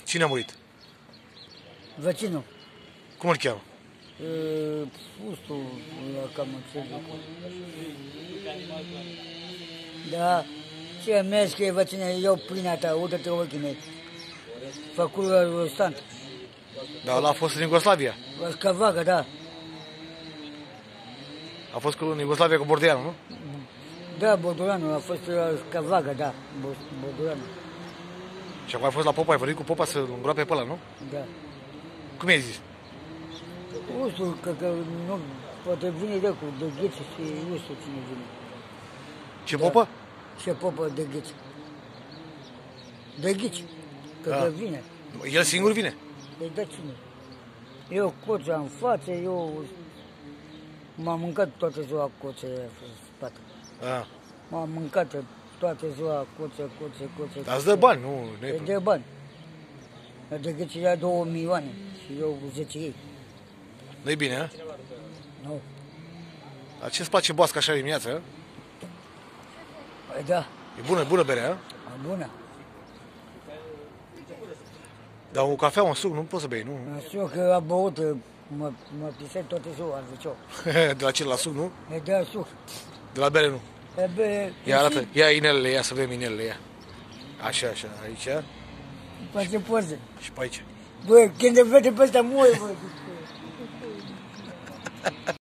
Cine a murit? Vecinul. Cum îl cheamă? Fustul la cam înțeleg. Da, ce mergi că e vecină, eu pâinea ta, uite-te ochii mei. Făcut rustant. Dar ăla a fost în Iugoslavia. Cavaga, da. A fost în Iugoslavia cu Bordeanu, nu? Da, Bordolanul a fost Cavaga, da, Bordolanul. Și acum ai fost la Popa, ai venit cu Popa să-l îngroape pe ăla, nu? Da. Cum i-ai zis? Ustul, că nu, poate vine de gheț și ustul cine vine. Ce Popă? Ce Popă de gheț. De gheț, că vine. El singur vine? Păi da cine? Eu coța în față, eu m-am mâncat toată ziua coța aia în spate. M-am mâncat toată ziua coță. Dar îți dă bani, nu? Îi dă bani. De gheț ia 2 milioane și eu 10 ei. Nu-i bine, a? Nu. Dar ce-ți place boasca așa dimineața, a? Păi da. E bună berea, a? Bună. Dar o cafea, un suc, nu poți să bei, nu? Știu că a băut, mă pisai toată ziua, ziceau. De la ce, la suc, nu? E de suc. De la bere, nu? Ia arată, ia inelele, ia să vedem inelele, ia. Așa, aici. Face poze. Și pe aici. Bă, când vede pe ăsta, moare, bă.